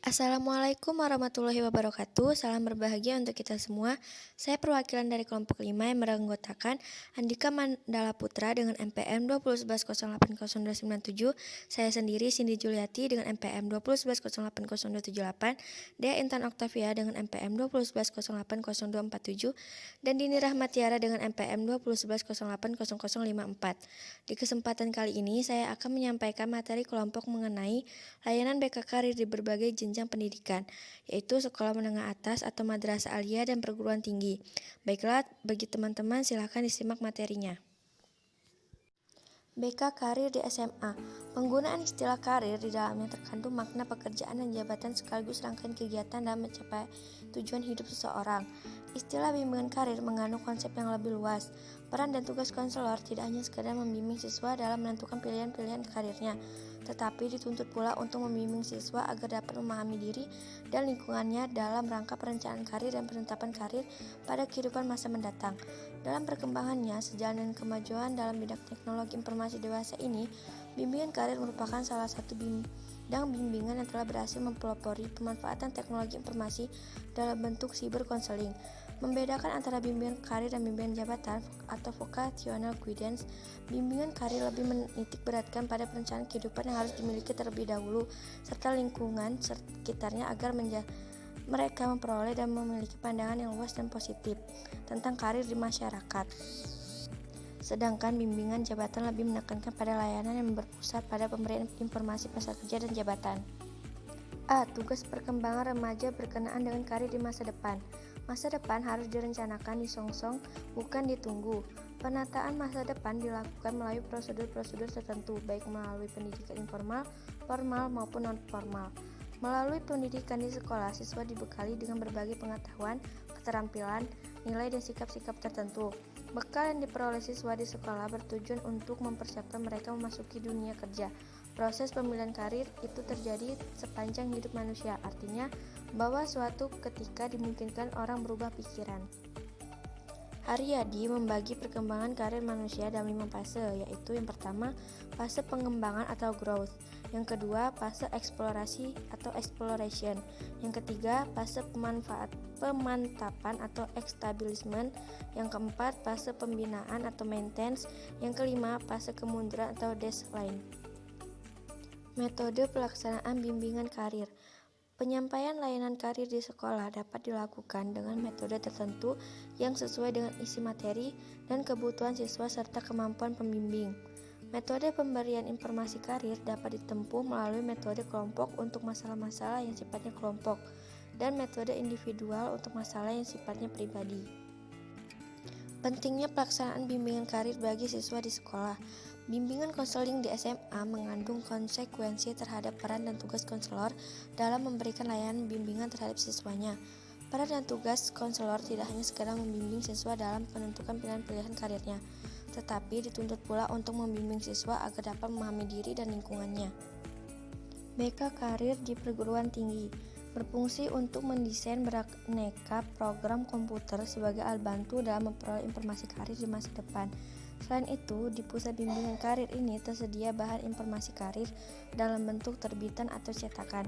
Assalamualaikum warahmatullahi wabarakatuh. Salam berbahagia untuk kita semua. Saya perwakilan dari kelompok 5 yang beranggotakan Andika Mandala Putra dengan NPM 2011080297. Saya sendiri Cindy Juliati dengan NPM 2011080278. Dea Intan Oktavia dengan NPM 2011080247 dan Dini Rahmatiara dengan NPM 2011080054. Di kesempatan kali ini saya akan menyampaikan materi kelompok mengenai layanan BK Karir di berbagai jenjang pendidikan, yaitu sekolah menengah atas atau madrasah aliyah dan perguruan tinggi. Baiklah, bagi teman-teman silakan disimak materinya. BK Karir di SMA. Penggunaan istilah karir di dalamnya terkandung makna pekerjaan dan jabatan sekaligus rangkaian kegiatan dalam mencapai tujuan hidup seseorang. Istilah bimbingan karir mengandung konsep yang lebih luas. Peran dan tugas konselor tidak hanya sekedar membimbing siswa dalam menentukan pilihan-pilihan karirnya, tetapi dituntut pula untuk membimbing siswa agar dapat memahami diri dan lingkungannya dalam rangka perencanaan karir dan penetapan karir pada kehidupan masa mendatang. Dalam perkembangannya, sejalan dengan kemajuan dalam bidang teknologi informasi dewasa ini, bimbingan karir merupakan salah satu bidang bimbingan yang telah berhasil mempelopori pemanfaatan teknologi informasi dalam bentuk cyber counseling. Membedakan antara bimbingan karir dan bimbingan jabatan atau vocational guidance, bimbingan karir lebih menitik beratkan pada perencanaan kehidupan yang harus dimiliki terlebih dahulu, serta lingkungan sekitarnya agar mereka memperoleh dan memiliki pandangan yang luas dan positif tentang karir di masyarakat. Sedangkan bimbingan jabatan lebih menekankan pada layanan yang berpusat pada pemberian informasi pasar kerja dan jabatan. A. Tugas perkembangan remaja berkenaan dengan karir di masa depan. Masa depan harus direncanakan disongsong, bukan ditunggu. Penataan masa depan dilakukan melalui prosedur-prosedur tertentu, baik melalui pendidikan informal, formal, maupun non-formal. Melalui pendidikan di sekolah, siswa dibekali dengan berbagai pengetahuan, keterampilan, nilai, dan sikap-sikap tertentu. Bekal yang diperoleh siswa di sekolah bertujuan untuk mempersiapkan mereka memasuki dunia kerja. Proses pemilihan karir itu terjadi sepanjang hidup manusia, artinya bahwa suatu ketika dimungkinkan orang berubah pikiran. Haryadi membagi perkembangan karir manusia dalam 5 fase, yaitu yang pertama, fase pengembangan atau growth, yang kedua, fase eksplorasi atau exploration, yang ketiga, fase pemantapan atau establishment, yang keempat, fase pembinaan atau maintenance, yang kelima, fase kemunduran atau decline. Metode pelaksanaan bimbingan karir. Penyampaian layanan karir di sekolah dapat dilakukan dengan metode tertentu yang sesuai dengan isi materi dan kebutuhan siswa serta kemampuan pembimbing. Metode pemberian informasi karir dapat ditempuh melalui metode kelompok untuk masalah-masalah yang sifatnya kelompok dan metode individual untuk masalah yang sifatnya pribadi. Pentingnya pelaksanaan bimbingan karir bagi siswa di sekolah. Bimbingan konseling di SMA mengandung konsekuensi terhadap peran dan tugas konselor dalam memberikan layanan bimbingan terhadap siswanya. Peran dan tugas konselor tidak hanya sekedar membimbing siswa dalam menentukan pilihan-pilihan karirnya, tetapi dituntut pula untuk membimbing siswa agar dapat memahami diri dan lingkungannya. BK Karir di perguruan tinggi berfungsi untuk mendesain beraneka program komputer sebagai alat bantu dalam memperoleh informasi karir di masa depan. Selain itu, di pusat bimbingan karir ini tersedia bahan informasi karir dalam bentuk terbitan atau cetakan,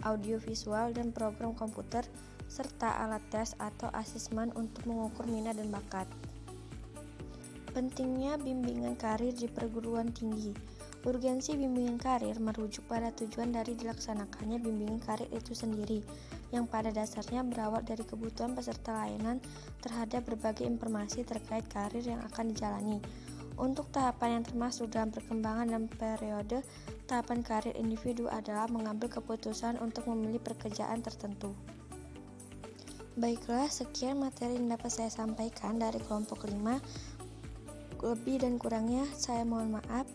audiovisual dan program komputer, serta alat tes atau asesmen untuk mengukur minat dan bakat. Pentingnya bimbingan karir di perguruan tinggi. Urgensi bimbingan karir merujuk pada tujuan dari dilaksanakannya bimbingan karir itu sendiri, yang pada dasarnya berawal dari kebutuhan peserta layanan terhadap berbagai informasi terkait karir yang akan dijalani. Untuk tahapan yang termasuk dalam perkembangan dan periode tahapan karir individu adalah mengambil keputusan untuk memilih pekerjaan tertentu. Baiklah, sekian materi yang dapat saya sampaikan dari kelompok 5. Lebih dan kurangnya saya mohon maaf.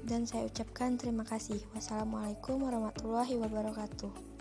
Dan saya ucapkan terima kasih. Wassalamualaikum warahmatullahi wabarakatuh.